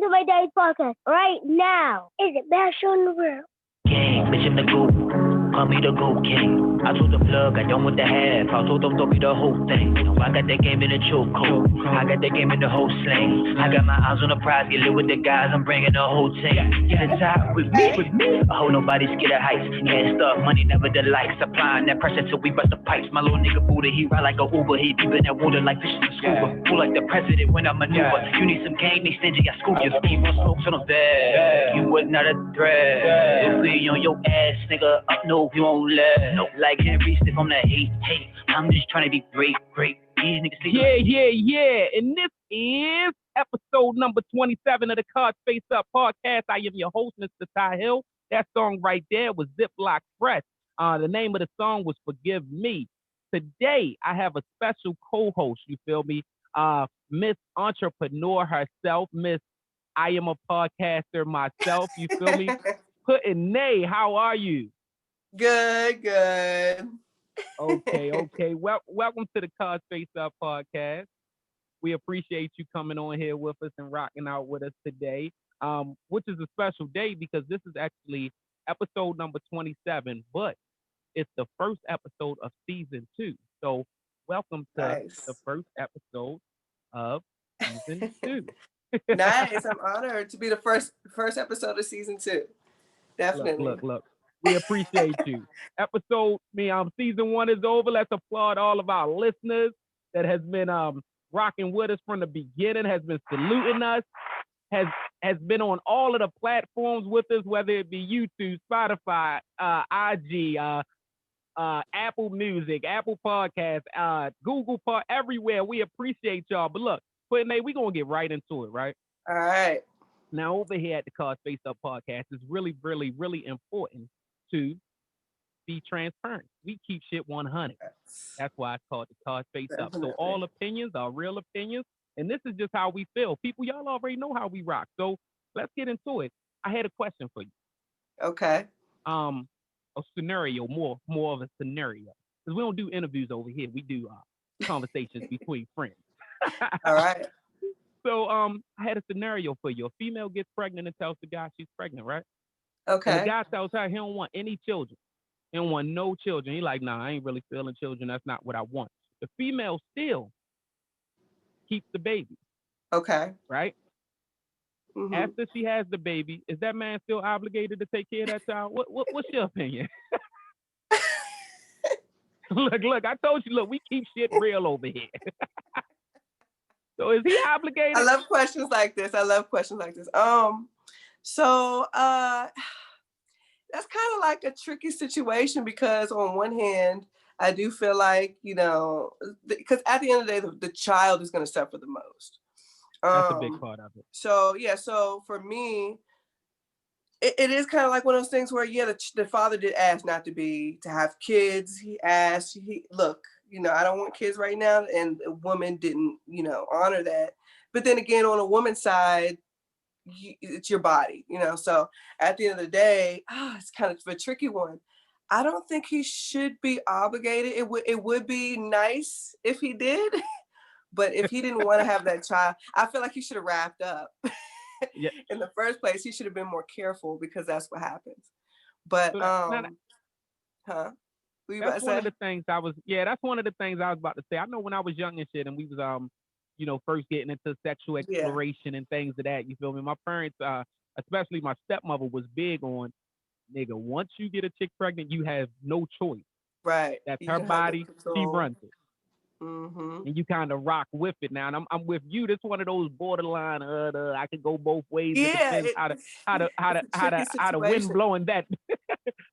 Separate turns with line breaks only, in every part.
to my daddy's podcast right now. Is it best show in the world?
King, mission to go. Call me the Gold King. I told the plug I don't want the half. I told them don't be the whole thing. I got that game in the chokehold. I got that game in the whole sling. I got my eyes on the prize. Get lit with the guys. I'm bringing the whole team. Get the top with me. I hope nobody scared of heights. Can't stop. Money never delights. Applying that pressure till we bust the pipes. My little nigga Buddha, he ride like a Uber. He deep in that water like fish in the scuba. Cool like the president when I maneuver. You need some game, they stingy. I scoop you. Keep my smokes on the bed. You was not a threat. You'll be on your ass, nigga. Up no, you won't let. No, like Henry Stiff on that hate. I'm just trying to be great. These niggas think
Yeah. And this is episode number 27 of the Cards Face Up podcast. I am your host, Mr. Ty Hill. That song right there was Ziploc Fresh. The name of the song was Forgive Me. Today, I have a special co-host, you feel me? Miss Entrepreneur herself, Miss I am a podcaster myself, you feel me? Putting Nay, how are you?
Good.
Okay. Welcome to the Cards Face Up podcast. We appreciate you coming on here with us and rocking out with us today, which is a special day because this is actually episode number 27, but it's the first episode of season 2. So welcome to the first episode of season 2.
Nice. I'm honored to be the first episode of season 2. Definitely.
Look. We appreciate you. Season 1 is over. Let's applaud all of our listeners that has been rocking with us from the beginning, has been saluting us, has been on all of the platforms with us, whether it be YouTube, Spotify, IG, Apple Music, Apple Podcasts, Google everywhere. We appreciate y'all. But look, we're gonna get right into it, right?
All right.
Now over here at the Cards Face Up podcast, it's really, really, really important to be transparent. We keep shit 100. That's why it's called the Cards Face Up. So all opinions are real opinions, and this is just how we feel. People, y'all already know how we rock. So let's get into it. I had a question for you.
Okay.
A scenario, more of a scenario, because we don't do interviews over here. We do conversations between friends.
All right.
So I had a scenario for you. A female gets pregnant and tells the guy she's pregnant, right?
Okay.
And the guy tells her he don't want any children. He don't want no children. He like, nah, I ain't really feeling children. That's not what I want. The female still keeps the baby.
Okay.
Right?
Mm-hmm.
After she has the baby, is that man still obligated to take care of that child? What's your opinion? Look, I told you, we keep shit real over here. So is he obligated?
I love questions like this. So that's kind of like a tricky situation because on one hand, I do feel like, because at the end of the day, the child is going to suffer the most.
That's a big part of it.
So for me, it is kind of like one of those things where, the father did ask not to have kids. He asked, look, I don't want kids right now. And the woman didn't, honor that. But then again, on a woman's side, it's your body, so at the end of the day, it's kind of a tricky one. I don't think he should be obligated. It would be nice if he did, but if he didn't want to have that child, I feel like he should have wrapped up.
Yeah.
In the first place, he should have been more careful because that's what happens. But
that's one of the things I was about to say. I know when I was young and shit, and we was first getting into sexual exploration and things of that. You feel me? My parents, especially my stepmother, was big on, nigga, once you get a chick pregnant, you have no choice.
Right.
That's her body. She runs it.
Mm-hmm.
And you kind of rock with it now. And I'm with you. This one of those borderline. I could go both ways.
Yeah.
It depends how the wind blowing that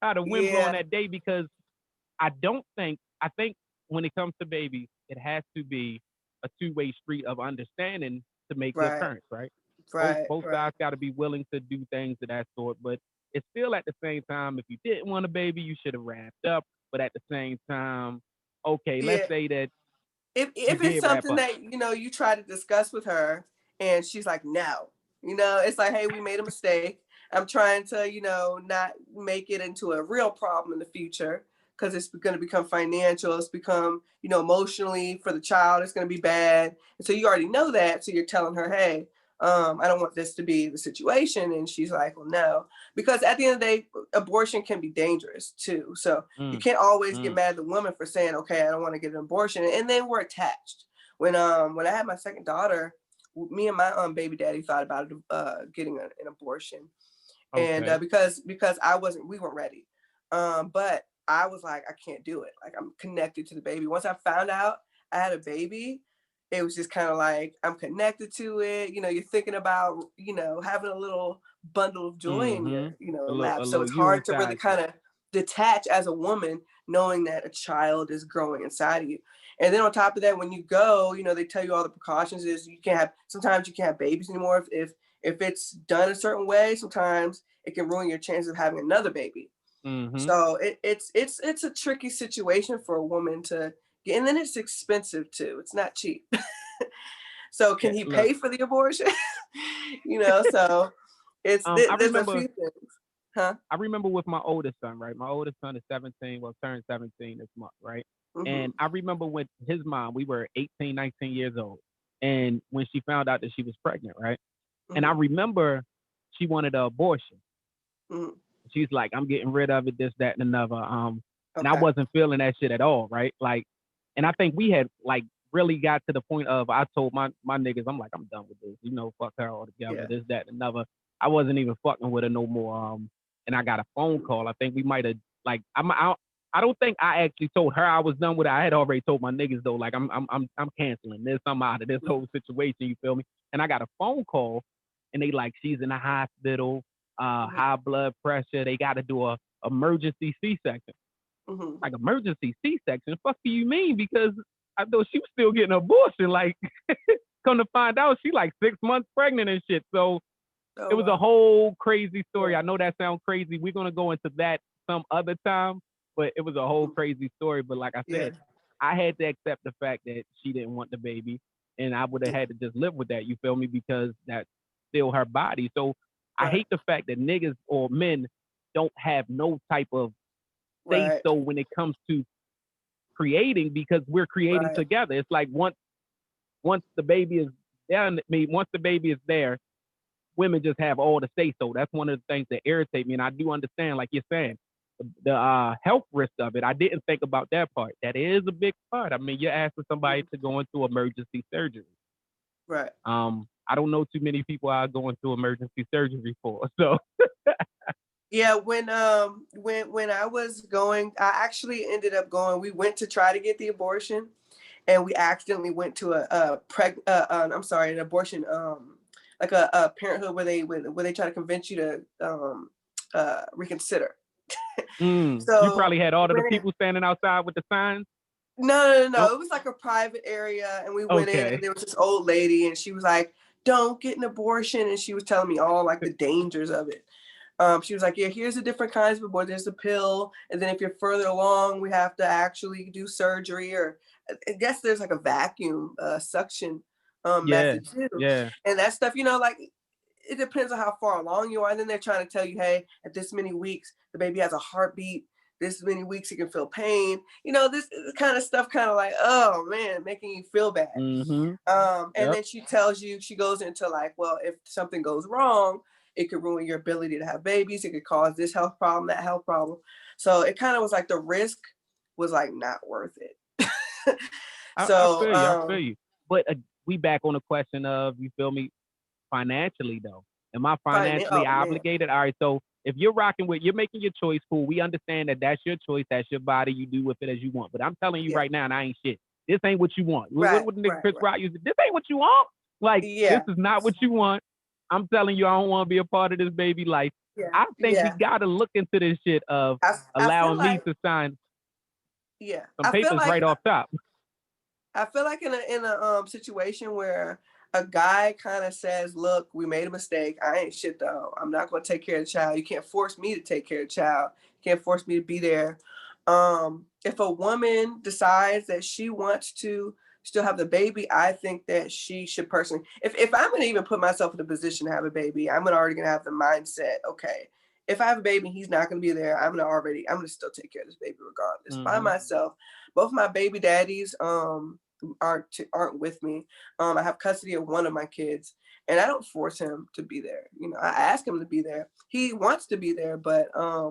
blowing that day. Because I think when it comes to babies, it has to be a two-way street of understanding to make your parents, right? Both sides got to be willing to do things of that sort. But it's still at the same time, if you didn't want a baby, you should have wrapped up. But at the same time, okay, let's say that
if it's something that you try to discuss with her and she's like, no, it's like, hey, we made a mistake. I'm trying to not make it into a real problem in the future because it's going to become financial. It's become emotionally for the child, it's going to be bad. And so you already know that. So you're telling her, hey, I don't want this to be the situation. And she's like, well, no, because at the end of the day, abortion can be dangerous too. So you can't always get mad at the woman for saying, okay, I don't want to get an abortion. And then we're attached. When I had my second daughter, me and my baby daddy thought about getting an abortion.
Okay.
And because we weren't ready. But I was like, I can't do it. Like, I'm connected to the baby. Once I found out I had a baby, it was just kind of like, I'm connected to it. You know, you're thinking about, you know, having a little bundle of joy in your, you know, lap. So it's hard to really kind of detach as a woman, knowing that a child is growing inside of you. And then on top of that, when you go, you know, they tell you all the precautions is sometimes you can't have babies anymore. If it's done a certain way, sometimes it can ruin your chances of having another baby. So it's a tricky situation for a woman to get, and then it's expensive too. It's not cheap. So can he pay for the abortion? You know, so there's a few things. Huh?
I remember with my oldest son, right? My oldest son is 17, turned 17 this month, right? And I remember with his mom, we were 18, 19 years old. And when she found out that she was pregnant, right? And I remember she wanted an abortion. She's like, I'm getting rid of it, this, that, and another. And I wasn't feeling that shit at all, right? Like, and I think we had like really got to the point of, I told my niggas, I'm like, I'm done with this. You know, fuck her altogether, this, that, and another. I wasn't even fucking with her no more. And I got a phone call. I think we might have, like, I don't think I actually told her I was done with it. I had already told my niggas though, like, I'm canceling this. I'm out of this whole situation. You feel me? And I got a phone call, and they like, she's in the hospital, high blood pressure. They got to do a emergency C-section. Like, emergency C-section? Fuck do you mean? Because I thought she was still getting an abortion. Like, come to find out, she like 6 months pregnant and shit. So it was a whole crazy story. I know that sounds crazy. We're gonna go into that some other time, but it was a whole crazy story. But like I said, I had to accept the fact that she didn't want the baby, and I would have had to just live with that. You feel me? Because that's still her body. So I hate the fact that niggas or men don't have no type of say so when it comes to creating, because we're creating together. It's like once the baby is there, once the baby is there, women just have all the say so. That's one of the things that irritate me. And I do understand, like you're saying, the health risk of it. I didn't think about that part. That is a big part. I mean, you're asking somebody to go into emergency surgery.
Right.
I don't know too many people are going through emergency surgery for. So
yeah, when I was going, I actually ended up going. We went to try to get the abortion, and we accidentally went to an abortion, like a parenthood where they try to convince you to reconsider.
So you probably had all of the people standing outside with the signs.
No. It was like a private area, and we went in, and there was this old lady, and she was like, "Don't get an abortion," and she was telling me all like the dangers of it. She was like, yeah, here's the different kinds of abortion. There's a pill, and then if you're further along, we have to actually do surgery, or I guess there's like a vacuum suction method too.
Yeah.
And that stuff, you know, like it depends on how far along you are. And then they're trying to tell you, hey, at this many weeks, the baby has a heartbeat. This many weeks, you can feel pain. You know, this kind of stuff, kind of like, oh man, making you feel bad. And then she tells you, she goes into like, well, if something goes wrong, it could ruin your ability to have babies. It could cause this health problem, that health problem. So it kind of was like the risk was like not worth it. So
I feel you. But we back on the question of, you feel me, financially though. Am I financially obligated? All right. So if you're you're making your choice, cool. We understand that that's your choice. That's your body. You do with it as you want. But I'm telling you right now, and I ain't shit. This ain't what you want. What would nigga Chris Rock use? This ain't what you want. Like, this is not what you want. I'm telling you, I don't want to be a part of this baby life. I think we got to look into this shit of allowing me to sign some papers right off top.
I feel like in a situation where a guy kind of says, look, we made a mistake. I ain't shit though. I'm not going to take care of the child. You can't force me to take care of the child. You can't force me to be there. If a woman decides that she wants to still have the baby, I think that she should personally, if I'm going to even put myself in a position to have a baby, I'm already going to have the mindset, okay, if I have a baby, he's not going to be there. I'm going to still take care of this baby regardless by myself. Both my baby daddies, aren't with me. I have custody of one of my kids, and I don't force him to be there. I ask him to be there. He wants to be there, but I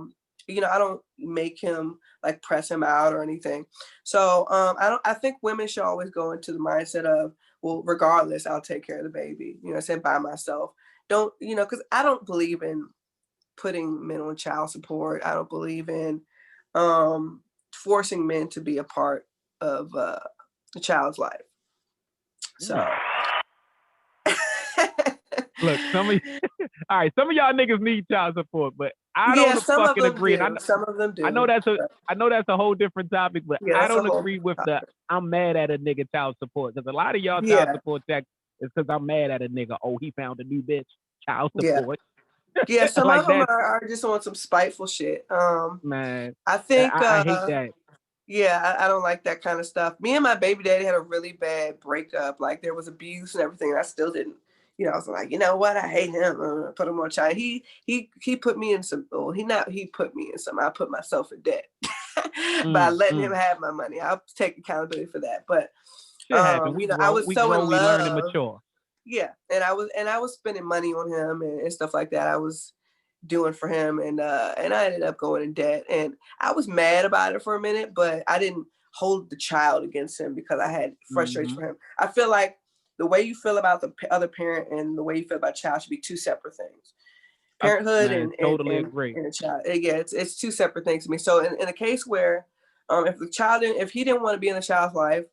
don't make him like press him out or anything. So I think women should always go into the mindset of, well, regardless, I'll take care of the baby. I said by myself. Don't because I don't believe in putting men on child support. I don't believe in forcing men to be a part of the child's life. So
look, all right, some of y'all niggas need child support, but I don't
some
fucking
of them
agree.
Do. Some of them do.
I know that's a whole different topic, but I don't agree with I'm mad at a nigga child support, because a lot of y'all child support checks is because I'm mad at a nigga. Oh, he found a new bitch. Child support.
Yeah, some
like
of them are just on some spiteful shit.
Man,
I think
I hate that.
Yeah, I don't like that kind of stuff. Me and my baby daddy had a really bad breakup. Like there was abuse and everything. And I still didn't. I was like, you know what? I hate him. Put him on child. He put me in some. Well, he put me in some. I put myself in debt by letting him have my money. I'll take accountability for that. But
shit happens.
I was
we
so
grow,
in love.
We learn and mature.
Yeah, and I was spending money on him and stuff like that. I was doing for him, and I ended up going in debt, and I was mad about it for a minute, but I didn't hold the child against him because I had frustration for him. I feel like the way you feel about the other parent and the way you feel about child should be two separate things. Parenthood and
agree.
And a child. Yeah, it's two separate things to me. So in a case where if he didn't want to be in the child's life,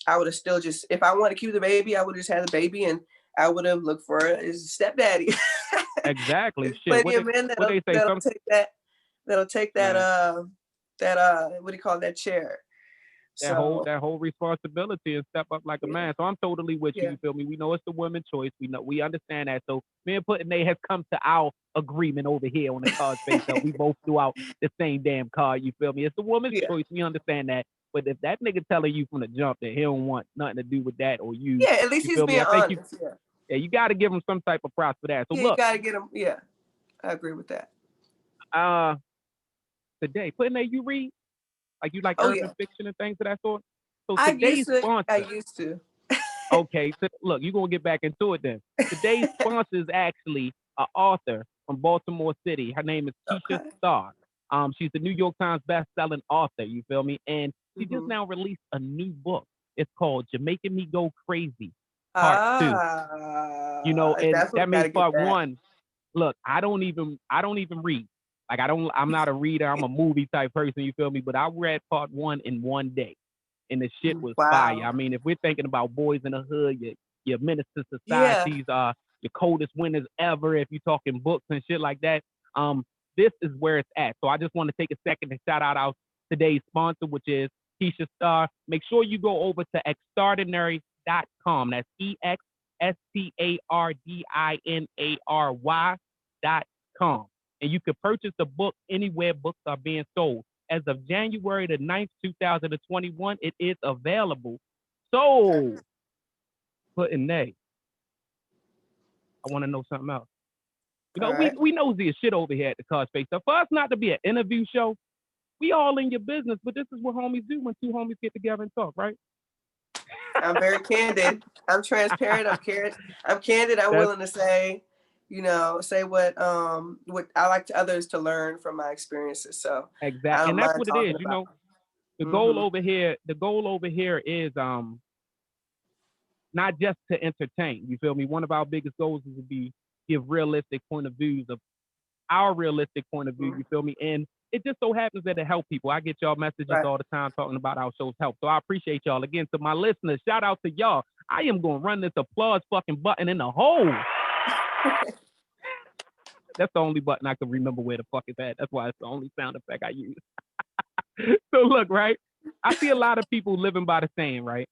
I would have still just, if I wanted to keep the baby, I would have just had the baby, and I would have looked for his stepdaddy.
Exactly.
Shit. Plenty of men that'll take that. That'll take that. What do you call that chair?
That whole responsibility and step up like a man. So I'm totally with you. You feel me? We know it's the woman's choice. We understand that. So me and Put Nate has come to our agreement over here on the card space that we both threw out the same damn card. You feel me? It's the woman's choice. We understand that. But if that nigga telling you from the jump that he don't want nothing to do with that or you,
at least he's being honest.
You got to give him some type of props for that. So look,
you got to get him. Yeah, I agree with that.
Today, Put Nate, you read? Like you like urban fiction and things of that sort? So today's sponsor.
I used to.
Okay, so look, you're going to get back into it then. Today's sponsor is actually an author from Baltimore City. Her name is Keisha Starr. She's the New York Times best-selling author, you feel me? And she just now released a new book. It's called You're Making Me Go Crazy, Part 2. And that means Part 1. Look, I don't even read. Like I'm not a reader. I'm a movie type person. You feel me? But I read Part 1 in one day, and the shit was fire. I mean, if we're thinking about Boys in the Hood, your Minister Societies, your coldest winters ever. If you're talking books and shit like that, this is where it's at. So I just want to take a second to shout out our today's sponsor, which is Keisha Starr. Make sure you go over to extraordinary.com. That's EXSTARDINARY.com. And you can purchase the book anywhere books are being sold. As of January the 9th, 2021, it is available. So, Put in Nate, I want to know something else. We nosy as shit over here at the Card Space. So for us not to be an interview show, we all in your business, but this is what homies do when two homies get together and talk, right?
I'm very candid. I'm transparent. I'm candid. I'm willing to say, say what I like to others to learn from my experiences. So
exactly, and that's what it is. The goal over here is not just to entertain. You feel me? One of our biggest goals is to give realistic point of views of our realistic point of view. You feel me? And it just so happens that it helps people. I get y'all messages all the time talking about our show's help. So I appreciate y'all. Again, to my listeners, shout out to y'all. I am going to run this applause fucking button in the hole. That's the only button I can remember where the fuck it's at. That's why it's the only sound effect I use. So look, right? I see a lot of people living by the saying, right,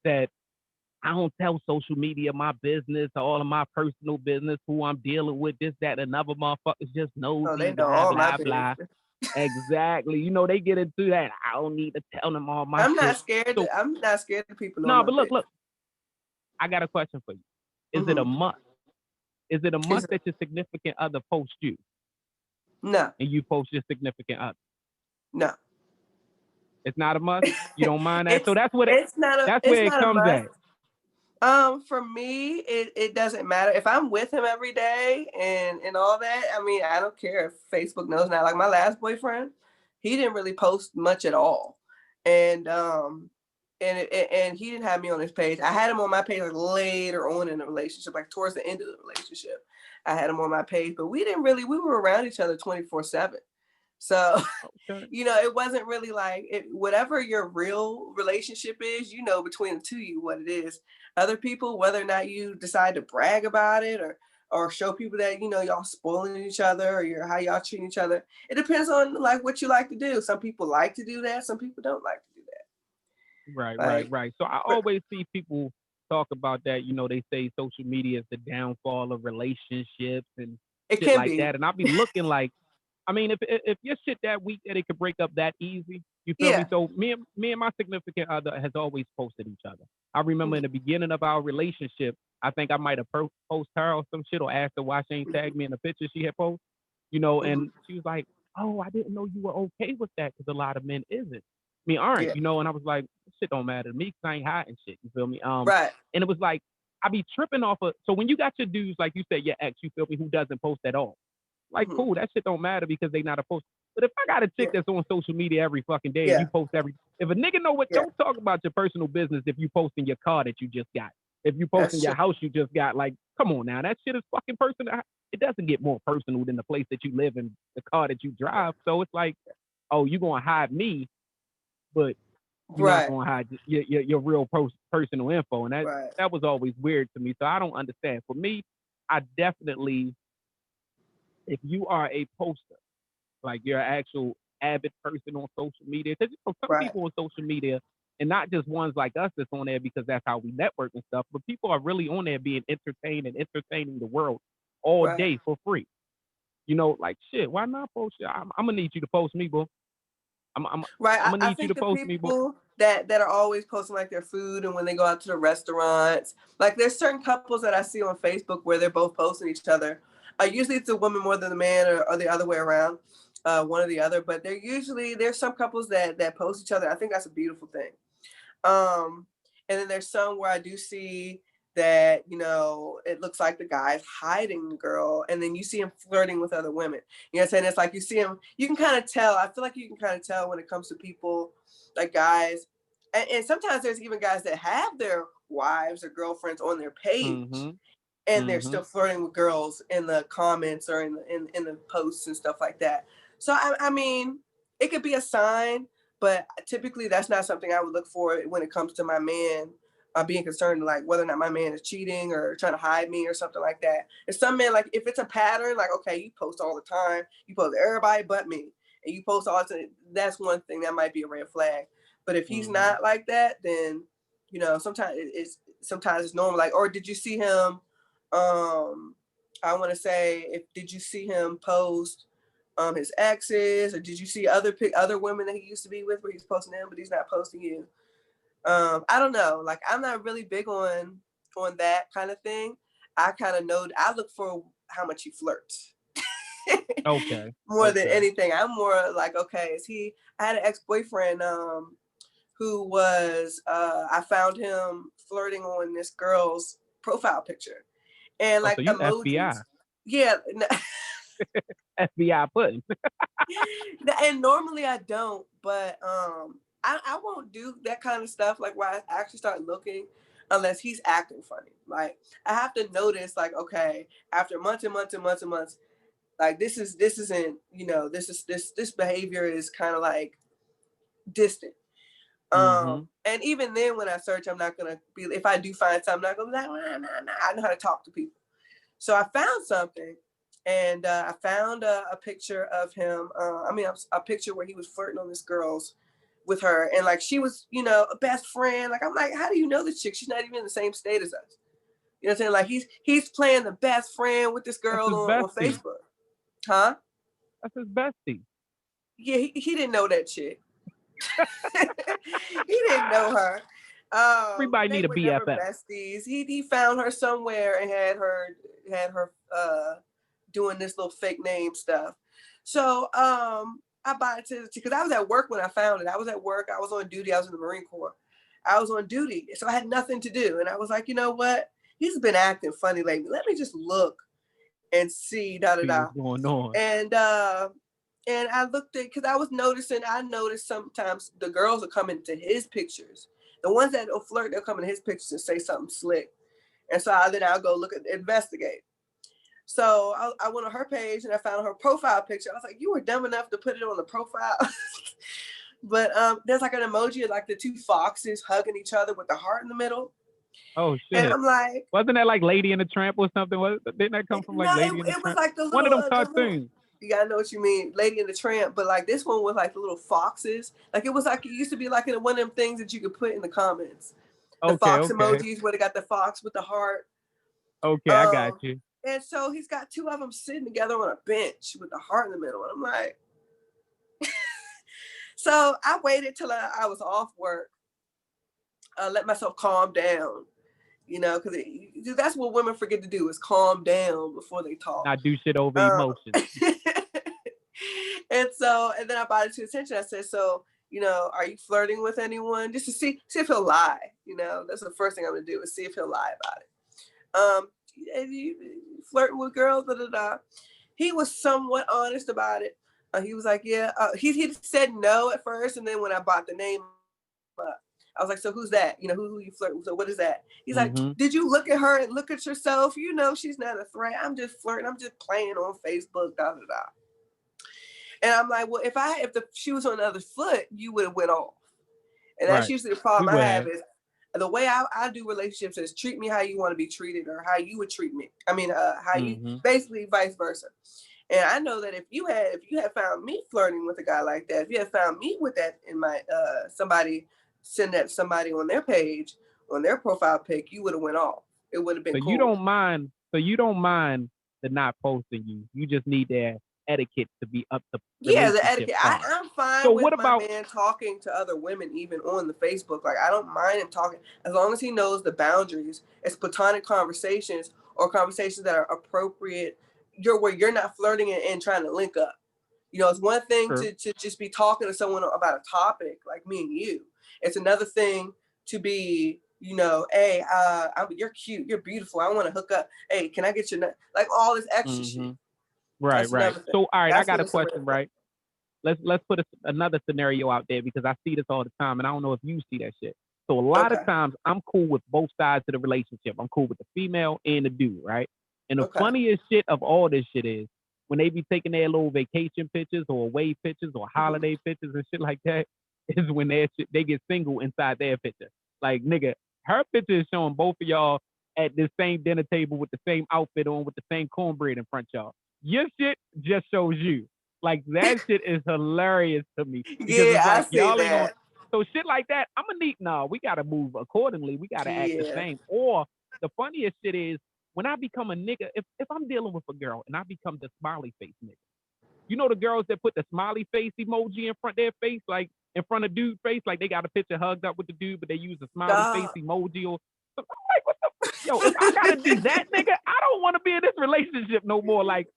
that I don't tell social media my business, all of my personal business, who I'm dealing with, this, that, another motherfuckers just know.
They know all my business.
Exactly. They get into that. I don't need to tell them all my
I'm not scared. I'm not scared of people.
No, but look. I got a question for you. Is it a must? Is it a must that your significant other post you?
No.
And you post your significant other?
No.
It's not a must. You don't mind that. So
it's
that's
it's
where it
not a
comes
must.
at.
For me, it doesn't matter if I'm with him every day and all that. I mean, I don't care if Facebook knows now. Like my last boyfriend, he didn't really post much at all, and and he didn't have me on his page. I had him on my page like later on in the relationship, like towards the end of the relationship. I had him on my page, but we were around each other 24/7. So
Okay.
it wasn't really like whatever your real relationship is, between the two of you what it is. Other people, whether or not you decide to brag about it or show people that y'all spoiling each other or how y'all treating each other, it depends on like what you like to do. Some people like to do that, some people don't like to do
Right,
that.
right,
Like
right. So I always see people talk about that. They say social media is the downfall of relationships and
it
shit
can
like
be.
that. And I'll be looking like, I mean, if your shit that weak that it could break up that easy, you feel me?
Yeah.
So me and my significant other has always posted each other. I remember in the beginning of our relationship, I think I might have posted her or some shit or asked her why she ain't tagged me in the picture she had posted.
Mhm.
And she was like, "Oh, I didn't know you were okay with that because a lot of men isn't. I mean, aren't,
Yeah.
and I was like, shit don't matter to me because I ain't hiding shit. You feel me?
Right.
And it was like I be tripping off of. So when you got your dudes, like you said, your ex, you feel me, who doesn't post at all, like
Hmm.
cool, that shit don't matter because they not a post. But if I got a chick
Yeah.
that's on social media every fucking day and you
Yeah.
post if a nigga know what,
Yeah.
don't talk about your personal business if you posting your car that you just got. If you posting
That's
your
true.
house you just got, like, come on now, that shit is fucking personal. It doesn't get more personal than the place that you live and the car that you drive. So it's like, oh, you gonna hide me, but you're not
Right.
gonna hide your real personal info, and that
Right.
that was always weird to me. So I don't understand. For me, I definitely, if you are a poster, like you're an actual avid person on social media, because some
Right.
people on social media, and not just ones like us that's on there because that's how we network and stuff, but people are really on there being entertained and entertaining the world all
Right.
day for free. Like shit, why not post you? I'm gonna need you to post me, bro.
Right.
I'm gonna
I
need you
think
to
the
post me, bro.
people that are always posting like their food and when they go out to the restaurants, like there's certain couples that I see on Facebook where they're both posting each other. Usually it's a woman more than the man or the other way around, one or the other. But there's some couples that post each other. I think that's a beautiful thing. Um, and then there's some where I do see that, it looks like the guy's hiding the girl, and then you see him flirting with other women. You know what I'm saying? It's like you see him, you can kind of tell. I feel like you can kind of tell when it comes to people, like guys. And sometimes there's even guys that have their wives or girlfriends on their page
Mm-hmm.
and they're
Mm-hmm.
still flirting with girls in the comments or in the posts and stuff like that. So I mean, it could be a sign, but typically that's not something I would look for when it comes to my man being concerned like whether or not my man is cheating or trying to hide me or something like that. If some men, like if it's a pattern, like okay, you post all the time, you post everybody but me, and you post all the time, that's one thing that might be a red flag. But if he's
Mm-hmm.
not like that, then sometimes it's normal. Like, or did you see him? I want to say, if did you see him post his exes, or did you see other women that he used to be with where he's posting them, but he's not posting you? I don't know. Like, I'm not really big on that kind of thing. I kind of know. I look for how much he flirts
Okay.
more than
Okay.
anything. I'm more like, okay, is he? I had an ex boyfriend who was. I found him flirting on this girl's profile picture and
Oh, so
like
you FBI.
emojis. Yeah.
FBI pudding.
And normally I don't, but I won't do that kind of stuff like where I actually start looking unless he's acting funny. Like I have to notice like, okay, after months and months and months and months, like this isn't, this behavior is kind of like distant.
Mm-hmm.
And even then when I search, I'm not gonna be, if I do find something, I'm not gonna be like, nah. I know how to talk to people. So I found something, and I found a picture of him. A picture where he was flirting on this girl's with her, and like she was, a best friend. Like I'm like, how do you know this chick? She's not even in the same state as us. You know what I'm saying? Like he's playing the best friend with this
That's
girl
his
on
bestie.
Facebook, huh?
That's his bestie.
Yeah, he didn't know that chick. He didn't know her.
Everybody
They
need a
were never
BFF.
besties. He found her somewhere and had her doing this little fake name stuff. So I bought it because I was at work when I found it. I was at work. I was on duty. I was in the Marine Corps. I was on duty, so I had nothing to do. And I was like, you know what? He's been acting funny lately. Let me just look and see,
See what's going on.
And I looked at, because I noticed sometimes the girls are coming to his pictures. The ones that will flirt, they'll come in his pictures and say something slick. And so then I'll go investigate. So I went on her page and I found her profile picture. I was like, you were dumb enough to put it on the profile. But there's like an emoji of like the two foxes hugging each other with the heart in the middle.
Oh shit!
And I'm like,
wasn't that like Lady and the Tramp or something? Didn't that come from like Lady and the Tramp?
It was like the little,
one of them cartoons.
You gotta know what you mean, Lady and the Tramp. But like this one was like the little foxes. Like it was like, it used to be like in one of them things that you could put in the comments. The fox emojis where they got the fox with the heart.
Okay, I got you.
And so he's got two of them sitting together on a bench with the heart in the middle. And I'm like, so I waited till I was off work. Let myself calm down, you know, because that's what women forget to do, is calm down before they talk.
Not do shit over emotions.
And then I brought it to attention. I said, so, you know, are you flirting with anyone? Just to see if he'll lie. You know, that's the first thing I'm going to do, is see if he'll lie about it. You flirting with girls, He was somewhat honest about it. He was like, yeah. He said no at first, and then when I brought the name up, I was like, so who's that? You know, who you flirt with? So what is that? He's like, did you look at her and look at yourself? You know, she's not a threat. I'm just flirting. I'm just playing on Facebook, And I'm like, well, if she was on the other foot, you would have went off. And that's usually the problem I have is the way I do relationships is treat me how you want to be treated, or how you would treat me. I mean, how you, basically vice versa. And I know that if you had found me flirting with a guy like that, if you had found me with that in my send that to somebody on their page, on their profile pic, you would have went off. It would have been cool.
You don't mind the not posting you. You just need their etiquette to be up to
the etiquette. I'm fine with my man talking to other women, even on the Facebook. Like, I don't mind him talking, as long as he knows the boundaries. It's platonic conversations, or conversations that are appropriate. Where you're not flirting and trying to link up. You know, it's one thing to just be talking to someone about a topic like me and you. It's another thing to be, you know, hey, you're cute, you're beautiful, I want to hook up. Hey, can I get your nut? Like all this extra shit.
Right. So, all right, I got a question, right? Let's put another scenario out there, because I see this all the time, and I don't know if you see that shit. So a lot of times I'm cool with both sides of the relationship. I'm cool with the female and the dude, right? And the funniest shit of all this shit is when they be taking their little vacation pictures or away pictures or holiday pictures and shit like that, is when they get single inside their picture. Like, nigga, her picture is showing both of y'all at the same dinner table with the same outfit on, with the same cornbread in front of y'all. Your shit just shows you. Like, that shit is hilarious to me.
Yeah, I see that.
So shit like that, I'm gonna need, we gotta move accordingly. We gotta act the same. Or the funniest shit is, when I become a nigga, if I'm dealing with a girl and I become the smiley face nigga, you know the girls that put the smiley face emoji in front of their face, like in front of dude's face, like they got a picture hugged up with the dude, but they use a smiley face emoji or something. I'm like, what the yo, if I gotta be that nigga, I don't want to be in this relationship no more. Like,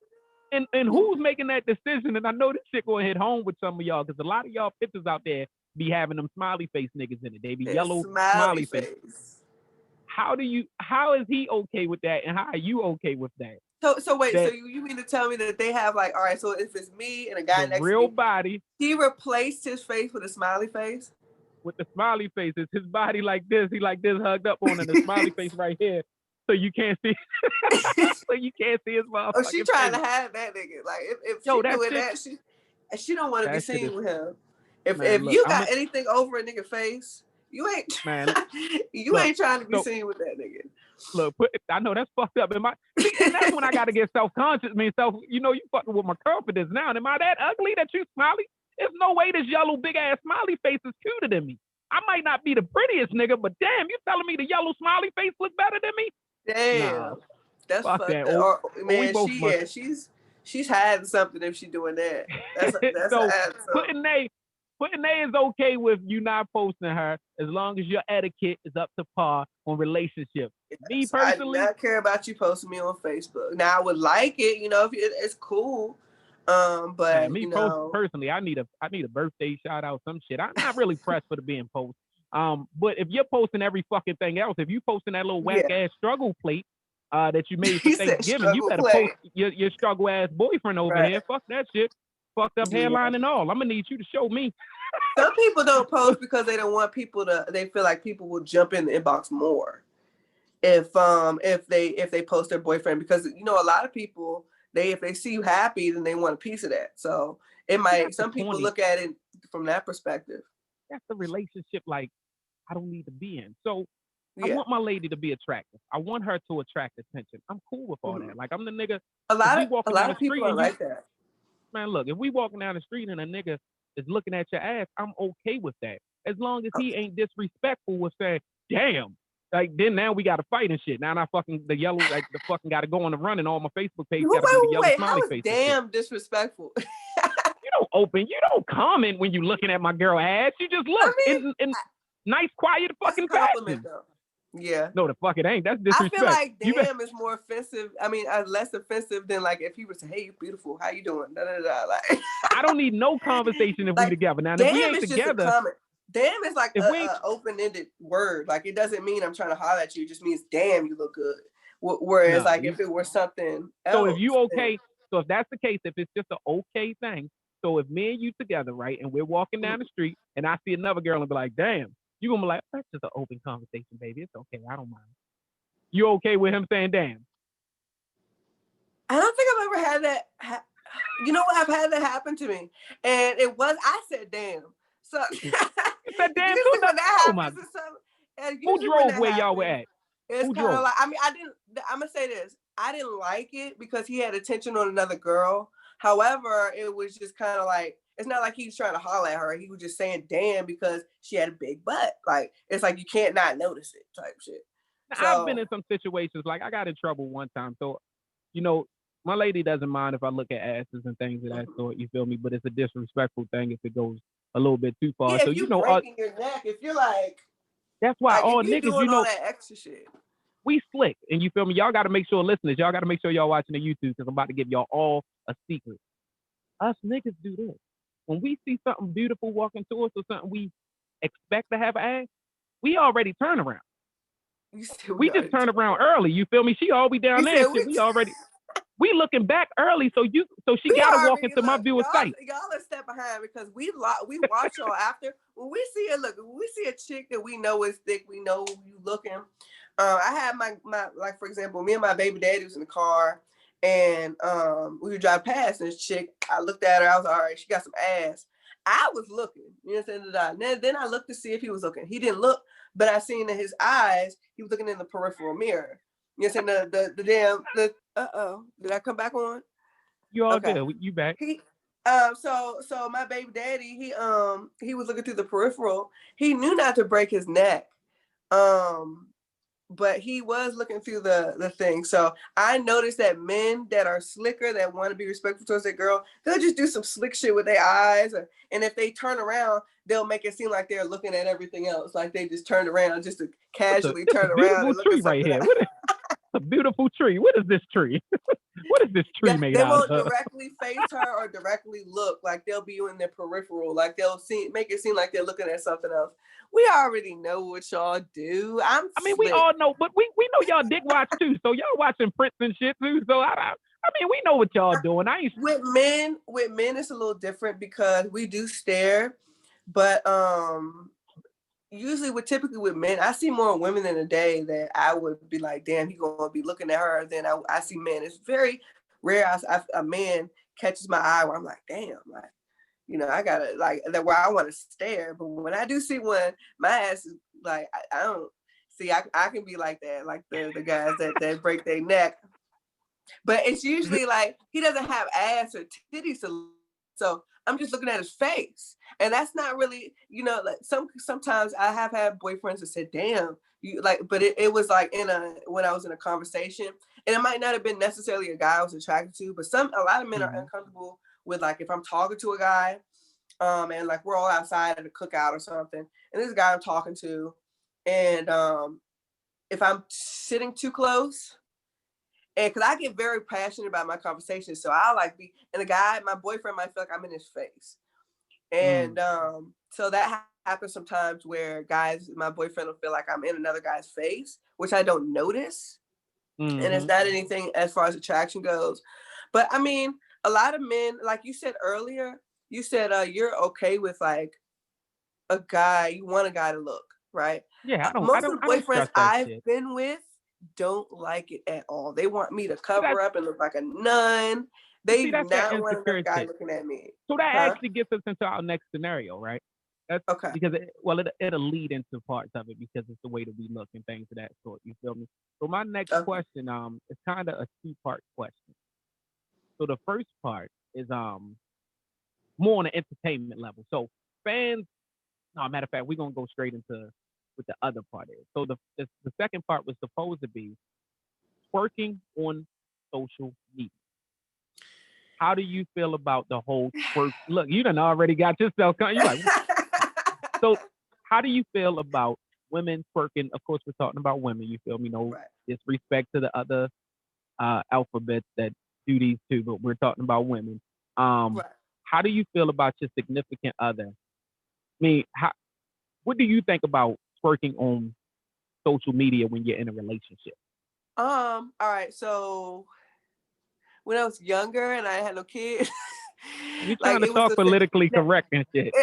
and who's making that decision? And I know this shit gonna hit home with some of y'all, because a lot of y'all pictures out there be having them smiley face niggas in it. They be yellow smiley face. How is he okay with that, and how are you okay with that?
So wait, so you mean to tell me that they have, like, all right, so if it's me and a guy next
real
to me,
body,
he replaced his face with a smiley face?
With the smiley face, it's his body like this, he like this hugged up on, and the smiley face right here, so you can't see so you can't see his mouth.
Oh, she trying to have that nigga. Like, if she doing that, she don't want to be seen with him. If you got anything over a nigga face, you ain't ain't trying to be seen with that nigga.
Look, I know that's fucked up. And that's when I got to get self-conscious. I mean, you fucking with my confidence now. And am I that ugly that you smiley? There's no way this yellow big ass smiley face is cuter than me. I might not be the prettiest nigga, but damn, you telling me the yellow smiley face look better than me?
Damn, that's fucked up. Man, she's hiding something if she doing that. That's
so putting they is okay with you not posting her, as long as your etiquette is up to par on relationships. Yes, me personally,
I do not care about you posting me on Facebook. Now I would like it, if it's cool, But
Me
you know,
personally, I need a birthday shout out, some shit. I'm not really pressed for the being post. But if you're posting every fucking thing else, if you posting that little whack
yeah.
ass struggle plate that you made for
He said
Thanksgiving, you
struggle
better
play.
post your struggle ass boyfriend over
Right.
here. Fuck that shit. Fucked up
Yeah.
hairline and all. I'm gonna need you to show me.
Some people don't post because they don't want people to. They feel like people will jump in the inbox more if they post their boyfriend, because you know a lot of people, if they see you happy, then they want a piece of that. So it might, some people look at it from that perspective.
That's the relationship like I don't need to be in. So I
Yeah.
want my lady to be attractive. I want her to attract attention. I'm cool with all that. Like I'm the nigga.
A
If
lot
we
of a
walking down
lot
the
of people
street
are
and you,
like that.
man, look, if we walking down the street and a nigga is looking at your ass, I'm okay with that. As long as he ain't disrespectful with saying, damn. Like then now we gotta fight and shit. Now I fucking the yellow, like the fucking gotta go on the run and all my Facebook page gotta be the yellow smiley
How is
face.
damn disrespectful?
You don't comment when you looking at my girl ass. You just look
I mean,
in nice, quiet
it's a
fucking
compliment
fashion.
though. Yeah.
No, the fuck it ain't. That's
I feel
disrespect.
like damn is more offensive. I mean, less offensive than like if he was to, hey, you beautiful, how you doing? Da, da, da. Like,
I don't need no conversation if we
like
together. Now, if we
damn
ain't
is just a
together,
comment. Damn is like
if we ain't,
a open-ended word. Like it doesn't mean I'm trying to holler at you. It just means damn, you look good. Whereas like if it were something
so
else,
if you okay, so if that's the case, if it's just an okay thing, so if me and you together, right, and we're walking down the street and I see another girl and be like, damn, you gonna be like, that's just an open conversation, baby. It's okay. I don't mind. You okay with him saying damn?
I don't think I've ever had that. You know what? I've had that happen to me, and I said damn. So
You said damn too?
usually when that
Oh my.
happens or something, and
Who
usually when
drove
that
where y'all were
happens,
at?
it's
Who
kind of
drove?
like, I mean, I'm gonna say this. I didn't like it because he had attention on another girl. However, it was just kind of like, it's not like he was trying to holler at her. He was just saying damn because she had a big butt. Like, it's like you can't not notice it type shit.
I've been
So
in some situations like I got in trouble one time. So, you know, my lady doesn't mind if I look at asses and things of that sort. You feel me? But it's a disrespectful thing if it goes a little bit too far.
yeah,
So
if you breaking your neck, if you're
that's why
like if
all
you're
niggas,
doing all that extra shit.
we slick, and you feel me? Y'all got to make sure, listeners, y'all got to make sure y'all watching the YouTube because I'm about to give y'all all a secret. Us niggas do this. When we see something beautiful walking to us or something we expect to have an ass, we already turn around. We just turn around early. You feel me? She always down there. Shit, we looking back early. So she
we
gotta walk
already
into my
look,
view of sight.
y'all are step behind because we watch y'all after when we see when we see a chick that we know is thick, we know you looking. I had my like, for example, me and my baby daddy was in the car, and we were driving past this chick. I looked at her. I was all right. She got some ass. I was looking, you know what I'm saying? Then I looked to see if he was looking. He didn't look, but I seen in his eyes he was looking in the peripheral mirror. You know what I'm saying? The damn did I come back on?
You all good. You back.
He so my baby daddy, he was looking through the peripheral. He knew not to break his neck. But he was looking through the thing. So I noticed that men that are slicker, that want to be respectful towards their girl, they'll just do some slick shit with their eyes. And if they turn around, they'll make it seem like they're looking at everything else. Like they just turned around just to casually turn around and look
tree
at
right here.
else.
A beautiful tree. What is this tree? What is this tree made
they
out
won't
of?
directly face her or directly look. Like they'll be in their peripheral. Like they'll make it seem like they're looking at something else. We already know what y'all do. I mean,
we all know, but we know y'all dick watch too. So y'all watching Prince and shit too. So I mean, we know what y'all doing.
With men, it's a little different because we do stare, but usually typically with men, I see more women in a day that I would be like, damn, he gonna be looking at her. Then I see men. It's very rare a man catches my eye where I'm like, damn, like, you know, I gotta like that where I want to stare. But when I do see one, my ass is like, I don't see. I can be like that, like the guys that break their neck. But it's usually like he doesn't have ass or titties to, so I'm just looking at his face, and that's not really, you know, like sometimes I have had boyfriends that said, "Damn, you like," but it was like when I was in a conversation, and it might not have been necessarily a guy I was attracted to, but a lot of men are uncomfortable with, like, if I'm talking to a guy, and like we're all outside at a cookout or something, and this guy I'm talking to, and if I'm sitting too close, And because I get very passionate about my conversations, so I like be, and the guy, my boyfriend might feel like I'm in his face. And so that happens sometimes where guys, my boyfriend will feel like I'm in another guy's face, which I don't notice. And it's not anything as far as attraction goes. But I mean, a lot of men, like you said earlier, you said you're okay with like a guy, you want a guy to look, right?
Yeah,
Most of the boyfriends
trust that
I've
shit.
been with don't like it at all. They want me to cover up and look like a nun. They do not want another guy looking at me.
So that actually gets us into our next scenario, right? That's
okay.
Because it'll lead into parts of it because it's the way that we look and things of that sort. You feel me? So my next question, is kind of a 2-part question. So the first part is more on the entertainment level. So fans, no, matter of fact, we're gonna go straight into what the other part is. So the second part was supposed to be twerking on social media. How do you feel about the whole twerk? Look, you done already got yourself. You like, so how do you feel about women twerking? Of course, we're talking about women. You feel me? No disrespect to the other alphabets that do these too, but we're talking about women. How do you feel about your significant other? I mean, what do you think about twerking on social media when you're in a relationship?
All right. So when I was younger and I had no kids,
you trying to talk politically correct and shit.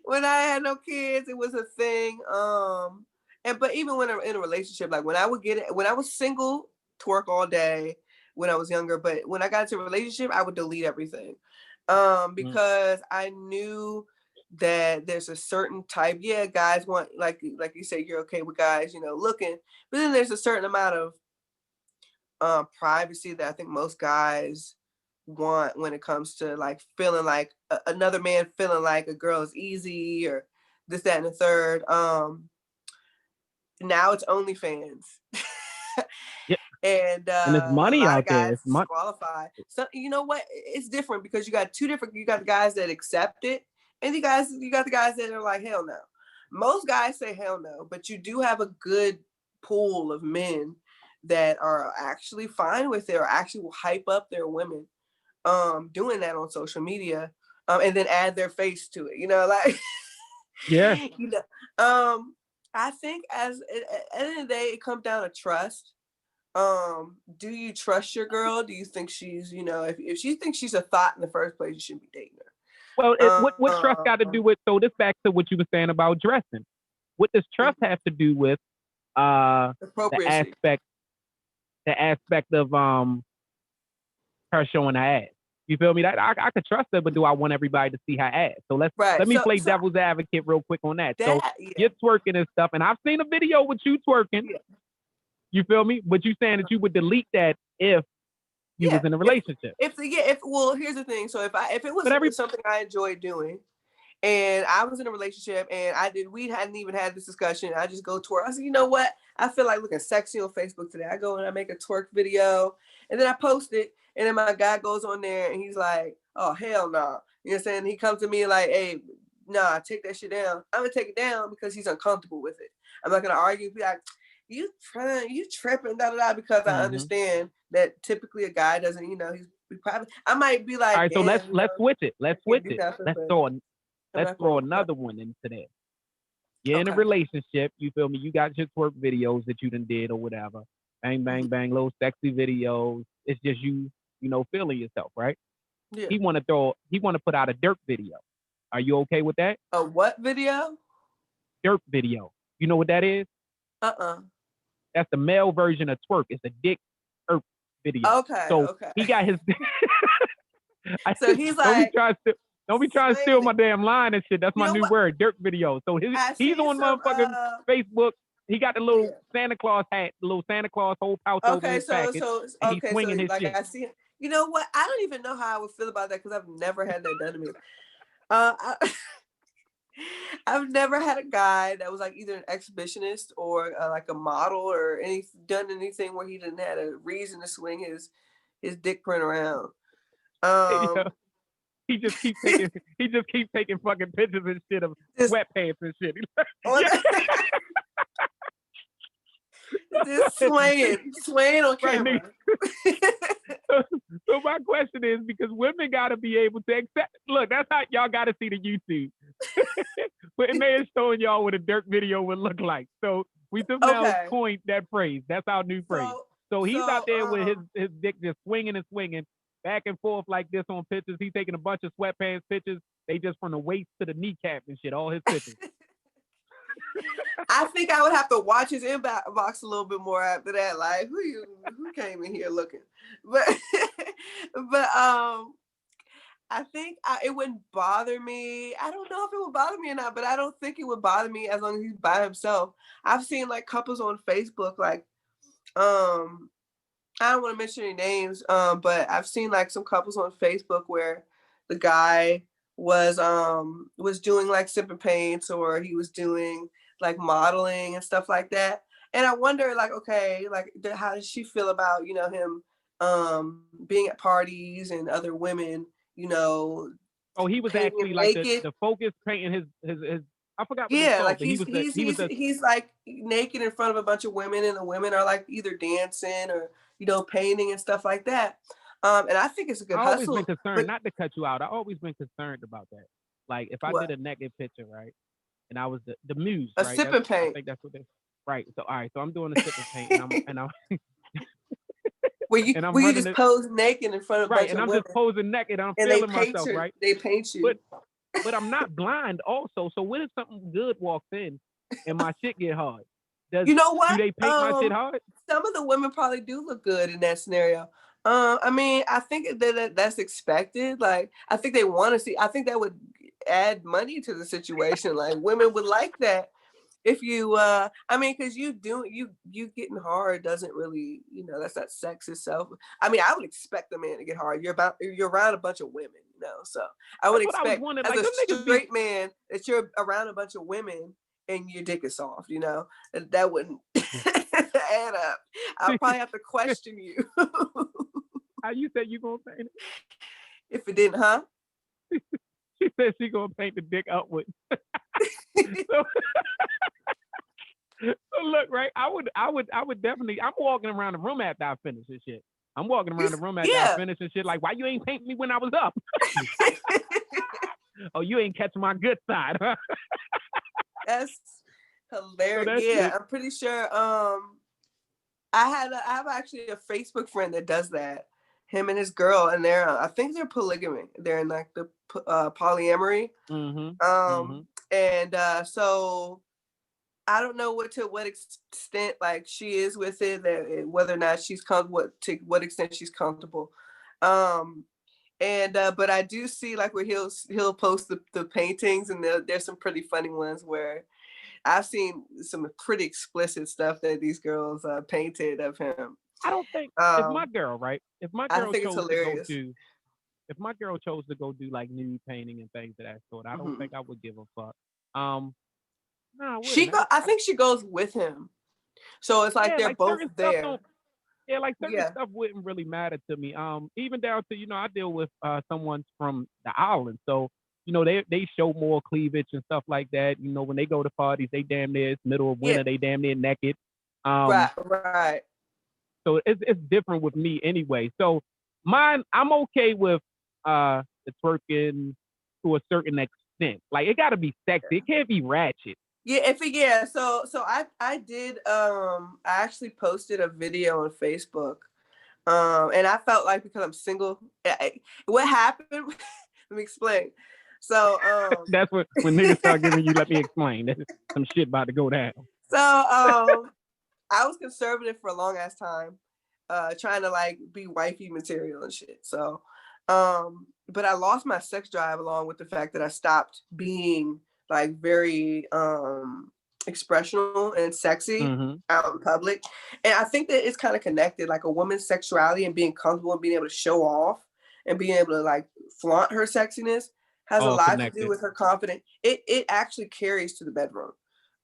When I had no kids, it was a thing. But even when I'm in a relationship, like when I was single, twerk all day when I was younger. But when I got into a relationship, I would delete everything. Because I knew that there's a certain type. Yeah, guys want, like you say, you're okay with guys, looking. But then there's a certain amount of privacy that I think most guys want when it comes to like feeling like another man feeling like a girl is easy or this, that, and the third. Now it's OnlyFans. And
there's money out there.
It's disqualified. So you know what? It's different because you got the guys that accept it, and you got the guys that are like, hell no. Most guys say hell no, but you do have a good pool of men that are actually fine with it or actually will hype up their women doing that on social media, and then add their face to it, like
yeah.
I think at the end of the day, it comes down to trust. Do you trust your girl? Do you think she's, if she thinks she's a thought in the first place, you shouldn't be dating her.
Well, what trust got to do with, so this back to what you were saying about dressing. What does trust have to do with the aspect of her showing her ass? You feel me? That I could trust her, but do I want everybody to see her ass? So let me play devil's advocate real quick on that. So you're twerking and stuff, and I've seen a video with you twerking. Yeah. You feel me? But you saying that you would delete that if you was in a relationship.
Well, here's the thing. So if it was something I enjoyed doing, and I was in a relationship and we hadn't even had this discussion. I just go twerk. I said, you know what? I feel like looking sexy on Facebook today. I go and I make a twerk video and then I post it. And then my guy goes on there and he's like, oh, hell no. Nah. You know what I'm saying? He comes to me like, hey, nah, take that shit down. I'm going to take it down because he's uncomfortable with it. I'm not going to argue. Be like, you tripping, because I understand that typically a guy doesn't, he's probably, I might be like,
all right, so let's switch it. Let's throw another one into that. You're in a relationship, you feel me? You got your twerk videos that you done did or whatever. Bang, bang, bang, little sexy videos. It's just you, feeling yourself, right? Yeah. He want to put out a dirt video. Are you okay with that?
A what video?
Dirt video. You know what that is? That's the male version of twerk. It's a dick video.
Okay.
So he got his.
So he's like,
don't be trying to steal my damn line and shit. That's my new word, dirt video. So he's on motherfucking Facebook. He got the little Santa Claus hat, the little Santa Claus whole pouch over his package. And he's swinging his shit.
I see. You know what? I don't even know how I would feel about that because I've never had that done to me. I've never had a guy that was like either an exhibitionist or like a model or done anything where he didn't have a reason to swing his dick print around.
He just keeps taking fucking pictures and shit of sweatpants and shit.
Just swaying on camera.
So my question is, because women got to be able to accept. Look, that's how y'all got to see the YouTube. But man is showing y'all what a dirt video would look like. So we just now coined that phrase. That's our new phrase. So he's out there with his dick just swinging and swinging back and forth like this on pictures. He's taking a bunch of sweatpants pictures. They just from the waist to the kneecap and shit. All his pictures.
I think I would have to watch his inbox a little bit more after that. Like, who came in here looking? But I think it wouldn't bother me. I don't know if it would bother me or not, but I don't think it would bother me as long as he's by himself. I've seen like couples on Facebook, like, I don't want to mention any names, but I've seen like some couples on Facebook where the guy was doing like sip and paints, or he was doing like modeling and stuff like that. And I wonder, like, okay, like how does she feel about, you know, him being at parties and other women, you know.
Oh, he was actually like the focus painting his I forgot what
yeah,
like
he's like naked in front of a bunch of women, and the women are like either dancing or, you know, painting and stuff like that. And I think it's a good hustle.
I've always been concerned, not to cut you out, I've always been concerned about that. Like if I did a naked picture, right, and I was the muse,
a
right?
sip and paint.
I think that's what they right. So all right, so I'm doing a sip and paint, and I'm
Where you just pose naked in front of a bunch of women.
I'm just posing naked, I'm feeling myself, right?
They paint you.
But I'm not blind also. So what if something good walks in and my shit get hard?
You know what?
Do they paint my shit hard?
Some of the women probably do look good in that scenario. I mean, I think that's expected. Like, I think they want to see. I think that would add money to the situation. Like, women would like that. If you, I mean, because you getting hard doesn't really, you know, that's not sex itself. I mean, I would expect a man to get hard. You're around a bunch of women, you know, so I would expect as like, a straight man that you're around a bunch of women and your dick is soft, you know, and that wouldn't add up. I'll probably have to question you.
How you said you gonna paint it?
If it didn't, huh?
She said she gonna paint the dick upwards. So look, right? I would definitely. I'm walking around the room after I finish this shit. I'm walking around the room after I finish and shit. Like, why you ain't paint me when I was up? Oh, you ain't catching my good side, huh?
That's hilarious. So I'm pretty sure. I have actually a Facebook friend that does that. Him and his girl, and I think they're polygamy. They're in like the polyamory. And so I don't know to what extent like she is with it, whether or not she's to what extent she's comfortable. But I do see like where he'll post the paintings, and there's some pretty funny ones where I've seen some pretty explicit stuff that these girls painted of him.
I don't think if my girl, right? If my girl if my girl chose to go do like nude painting and things of that sort, I don't think I would give a fuck. No,
I think she goes with him, so it's like they're like both there.
Like certain stuff wouldn't really matter to me. Even down to, you know, I deal with someone from the island, so you know they show more cleavage and stuff like that. You know, when they go to parties, they damn near it's middle of winter, they damn near naked.
Right.
So it's different with me anyway. So mine, I'm okay with the twerking to a certain extent. Like it got to be sexy. It can't be ratchet.
Yeah, so I did I actually posted a video on Facebook. And I felt like, because I'm single, what happened? Let me explain. So
that's when niggas start giving you, let me explain. Some shit about to go down.
So I was conservative for a long ass time, trying to like be wifey material and shit. So but I lost my sex drive along with the fact that I stopped being like very expressional and sexy out in public. And I think that it's kind of connected, like a woman's sexuality and being comfortable and being able to show off and being able to like flaunt her sexiness has a lot to do with her confidence. It actually carries to the bedroom.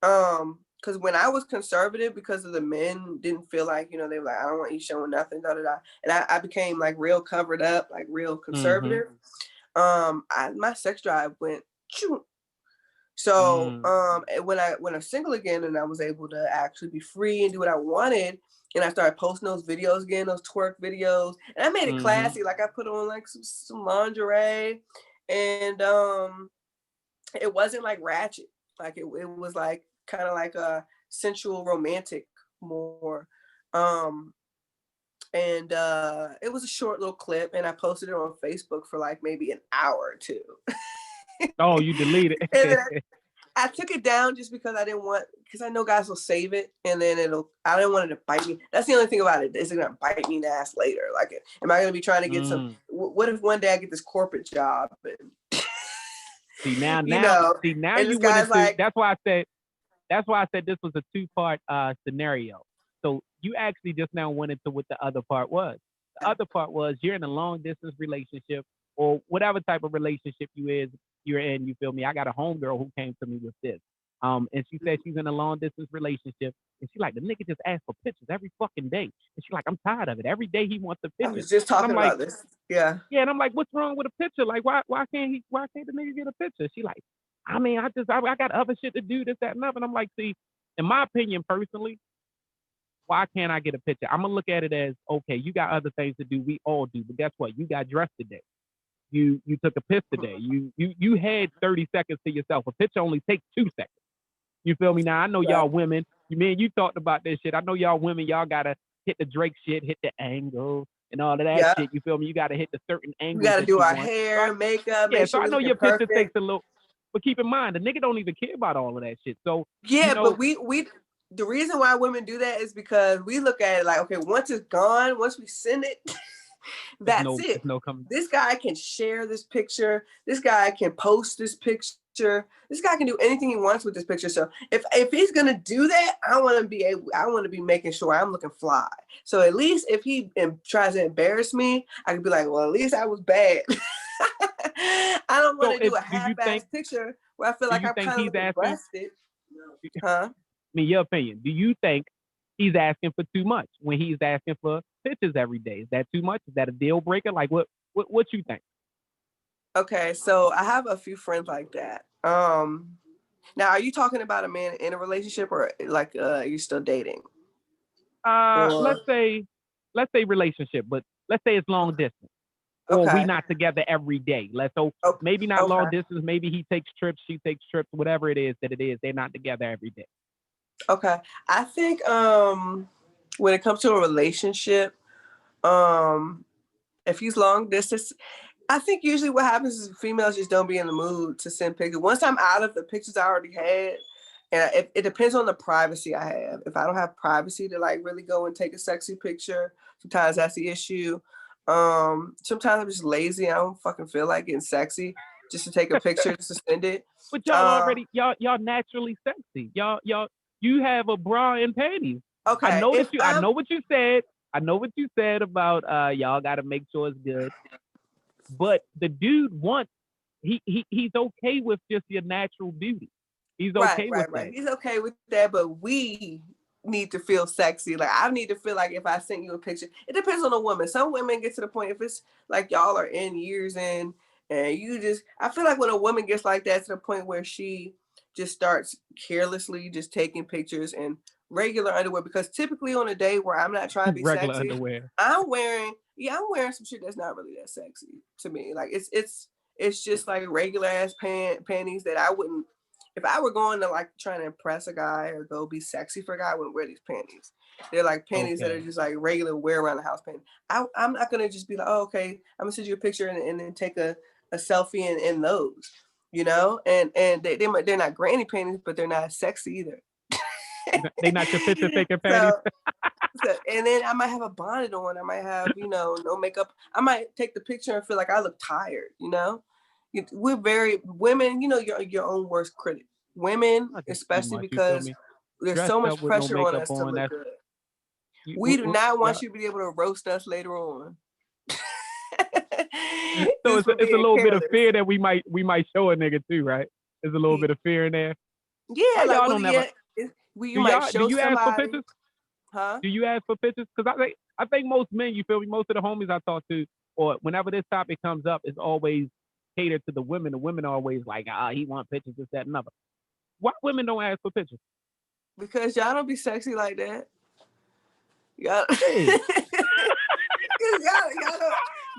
Because when I was conservative, because of the men didn't feel like, you know, they were like, I don't want you showing nothing, da da da. And I became like real covered up, like real conservative. My sex drive went, choo. So when I'm single again and I was able to actually be free and do what I wanted, and I started posting those videos again, those twerk videos, and I made it classy. Like I put on like some lingerie, and it wasn't like ratchet. Like it was like kind of like a sensual, romantic more. And it was a short little clip, and I posted it on Facebook for like maybe an hour or two.
Oh, you deleted it.
And then I took it down just because because I know guys will save it, and then I didn't want it to bite me. That's the only thing about it. Is it gonna bite me in the ass later? Like, am I gonna be trying to get some? What if one day I get this corporate job? And,
See now
you know,
you went into. Like, that's why I said this was a two-part scenario. So you actually just now went into what the other part was. The other part was you're in a long distance relationship or whatever type of relationship you're in, you feel me? I got a homegirl who came to me with this. And she said she's in a long distance relationship, and she like, the nigga just asks for pictures every fucking day. And she's like, I'm tired of it. Every day he wants a picture.
I was just talking about this. Yeah.
Yeah, and I'm like, what's wrong with a picture? Like, why can't the nigga get a picture? She like, I mean, I got other shit to do, this, that, and other. And I'm like, see, in my opinion, personally, why can't I get a picture? I'm gonna look at it as, okay, you got other things to do. We all do, but guess what? You got dressed today. You took a piss today. You had 30 seconds to yourself. A picture only takes 2 seconds. You feel me? Now I know y'all women. You talked about this shit. I know y'all women. Y'all gotta hit the Drake shit, hit the angle and all of that shit. You feel me? You gotta hit the certain angle.
We gotta do our hair, makeup.
Yeah, so I know your picture takes a little. But keep in mind, the nigga don't even care about all of that shit. So
yeah, but we the reason why women do that is because we look at it like, okay, once it's gone, once we send it, that's it. This guy can share this picture. This guy can post this picture. This guy can do anything he wants with this picture. So if he's gonna do that, I want to be making sure I'm looking fly. So at least if he tries to embarrass me, I can be like, well, at least I was bad. I don't want to do a half-ass picture where I feel like I'm kind of busted. Huh?
I mean, your opinion. Do you think he's asking for too much when he's asking for pictures every day? Is that too much? Is that a deal breaker? Like, what you think?
Okay, so I have a few friends like that. Now, are you talking about a man in a relationship, or like you still dating?
Let's say relationship, but let's say it's long distance. Or we not together every day. Maybe not long distance. Maybe he takes trips, she takes trips, whatever it is, they're not together every day.
Okay. I think when it comes to a relationship, if he's long distance, I think usually what happens is females just don't be in the mood to send pictures. Once I'm out of the pictures I already had, and it depends on the privacy I have. If I don't have privacy to like really go and take a sexy picture, sometimes that's the issue. Sometimes I'm just lazy. I don't fucking feel like getting sexy just to take a picture just to send it.
But y'all already y'all naturally sexy. You have a bra and panties.
Okay.
I know what you said. I know what you said about y'all got to make sure it's good. But the dude he's okay with just your natural beauty. He's okay with that.
He's okay with that, but we need to feel sexy. Like I need to feel like if I send you a picture, it depends on the woman. Some women get to the point if it's like y'all are in years in and I feel like when a woman gets like that to the point where she just starts carelessly just taking pictures in regular underwear, because typically on a day where I'm not trying to be
regular
sexy,
underwear.
I'm wearing some shit that's not really that sexy to me. Like it's just like regular ass panties that I wouldn't, if I were going to like trying to impress a guy or go be sexy for a guy, I wouldn't wear these panties. They're like panties that are just like regular wear around the house panties. I'm not gonna just be like, oh, okay, I'm gonna send you a picture and then take a selfie in those, you know? And they're not granny panties, but they're not sexy either.
They not your picture taking panties.
So, and then I might have a bonnet on. I might have, no makeup. I might take the picture and feel like I look tired, We're very women, you're your own worst critic. Women, especially because there's so much pressure on us to look good. We do not want you to be able to roast us later on.
So it's a little bit of fear that we might show a nigga too, right? There's a little bit of fear in there.
Yeah, like you might show somebody. Do you ask for pictures? Huh?
Do you ask for pictures? Because I think most men, you feel me, most of the homies I talk to, or whenever this topic comes up, it's always catered to the women. The women are always like, he want pictures, this, that, and other. Why women don't ask for pictures?
Because y'all don't be sexy like that. Y'all,
Hey.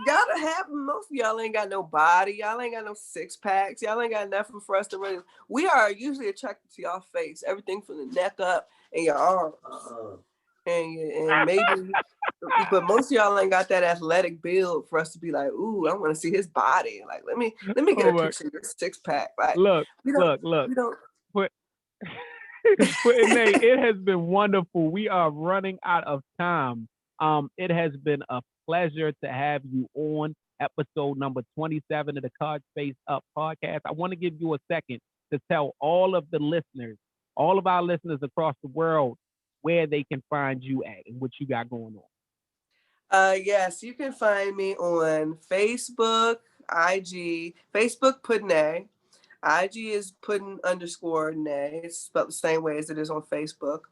y'all don't have, most of y'all ain't got no body. Y'all ain't got no six packs. Y'all ain't got nothing for us to really. We are usually attracted to y'all face, everything from the neck up and your arm, and maybe. But most of y'all ain't got that athletic build for us to be like, ooh, I want to see his body. Like, let me get a picture of your six pack. Like,
look.
we don't.
But Nate, it has been wonderful. We are running out of time. It has been a pleasure to have you on episode number 27 of the Card Space Up podcast. I want to give you a second to tell all of the listeners, all of our listeners across the world, where they can find you at and what you got going on.
Yes, you can find me on Facebook, IG, Facebook Puddin'. IG is puddin_nay. It's spelled the same way as it is on Facebook.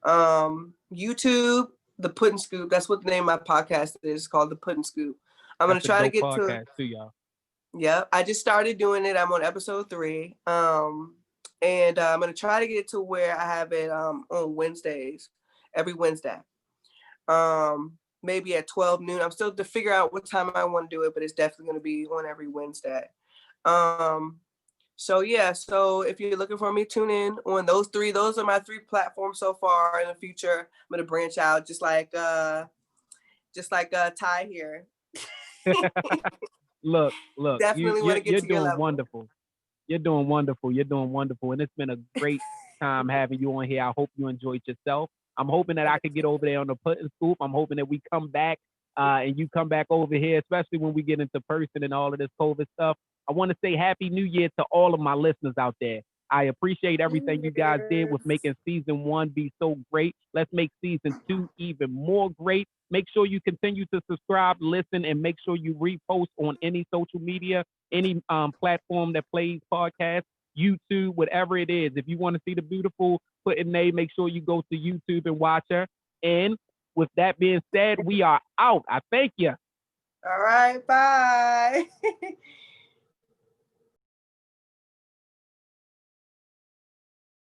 YouTube, the Puddin' Scoop. That's what the name of my podcast is. It's called the Puddin' Scoop. I'm gonna try to get to.
Too, y'all.
Yeah, I just started doing it. I'm on episode 3. And I'm gonna try to get to where I have it on Wednesdays, every Wednesday. Maybe at 12 noon. I'm still to figure out what time I want to do it, but it's definitely gonna be on every Wednesday. So yeah, so if you're looking for me, tune in on those 3. Those are my 3 platforms so far. In the future, I'm gonna branch out just like Ty here.
Look,
Definitely want to get to your
doing
level.
wonderful. You're doing wonderful. You're doing wonderful. And it's been a great time having you on here. I hope you enjoyed yourself. I'm hoping that I could get over there on the Puddin' Scoop. I'm hoping that we come back and you come back over here, especially when we get into person and all of this COVID stuff. I want to say Happy New Year to all of my listeners out there. I appreciate everything you guys did with making season 1 be so great. Let's make season 2 even more great. Make sure you continue to subscribe, listen, and make sure you repost on any social media, any platform that plays podcasts, YouTube, whatever it is. If you want to see the beautiful Puddin', make sure you go to YouTube and watch her. And with that being said, we are out. I thank you.
All right, bye.